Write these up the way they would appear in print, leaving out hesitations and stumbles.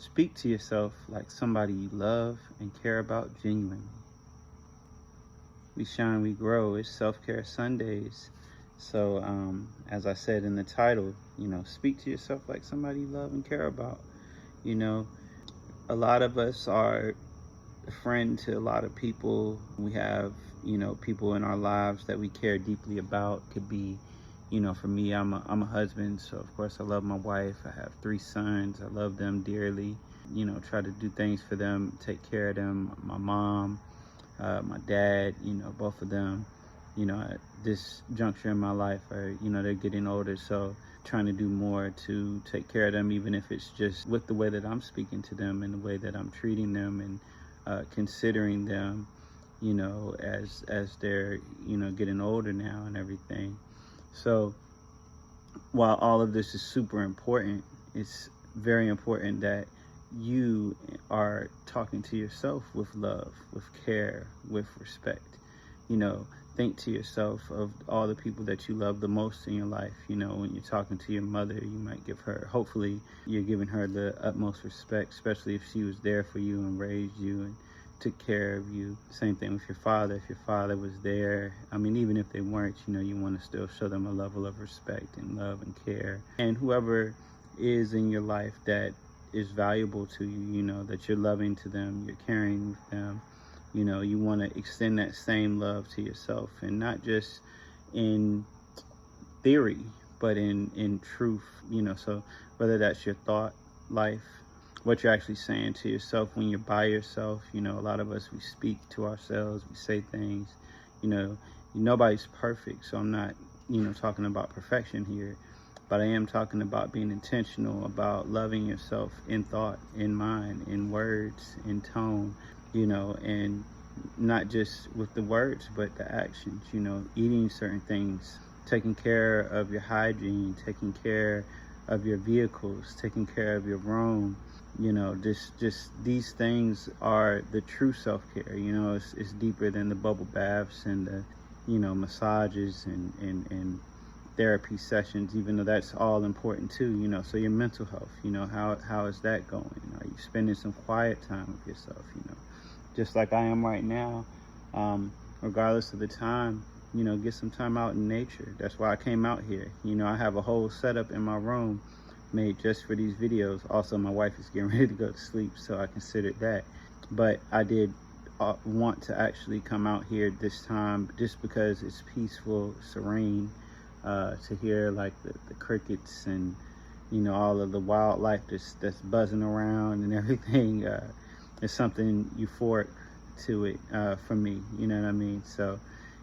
Speak to yourself like somebody you love and care about genuinely. We shine, we grow. It's Self-Care Sundays. So, as I said in the title, speak to yourself like somebody you love and care about. You know, a lot of us are a friend to a lot of people. We have, people in our lives that we care deeply about. Could be, for me, I'm a husband, so of course I love my wife. I have 3 sons. I love them dearly. Try to do things for them, take care of them. My mom, my dad, both of them, at this juncture in my life are, they're getting older, so trying to do more to take care of them, even if it's just with the way that I'm speaking to them and the way that I'm treating them and considering them, as they're, getting older now and everything. So while all of this is super important, it's very important that you are talking to yourself with love, with care, with respect. Think to yourself of all the people that you love the most in your life. When you're talking to your mother, you might give her, hopefully you're giving her the utmost respect, especially if she was there for you and raised you and took care of you. Same thing with your father. If your father was there, even if they weren't, you want to still show them a level of respect and love and care. And whoever is in your life that is valuable to you, that you're loving to them, you're caring with them, you want to extend that same love to yourself, and not just in theory, but in truth, so whether that's your thought life, what you're actually saying to yourself when you're by yourself. A lot of us, we speak to ourselves, we say things, nobody's perfect, so I'm not, talking about perfection here, but I am talking about being intentional about loving yourself in thought, in mind, in words, in tone, and not just with the words, but the actions, eating certain things, taking care of your hygiene, taking care of your vehicles, taking care of your room. Just these things are the true self-care. It's deeper than the bubble baths and the, massages and therapy sessions, even though that's all important too. So your mental health, how is that going? Are you spending some quiet time with yourself, just like I am right now? Regardless of the time, get some time out in nature. That's why I came out here. I have a whole setup in my room made just for these videos. Also, my wife is getting ready to go to sleep, so I considered that. But I did want to actually come out here this time just because it's peaceful, serene, to hear like the crickets and all of the wildlife that's buzzing around and everything. It's something euphoric to it for me, you know what I mean? So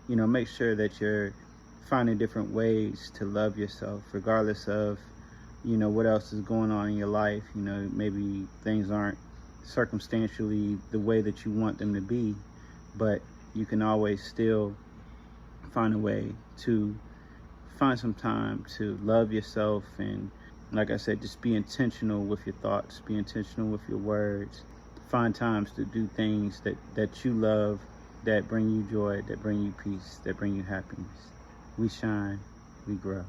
make sure that you're finding different ways to love yourself, regardless of what else is going on in your life. Maybe things aren't circumstantially the way that you want them to be, but you can always still find a way to find some time to love yourself. And like I said, just be intentional with your thoughts, be intentional with your words. Find times to do things that you love, that bring you joy, that bring you peace, that bring you happiness. We shine, we grow.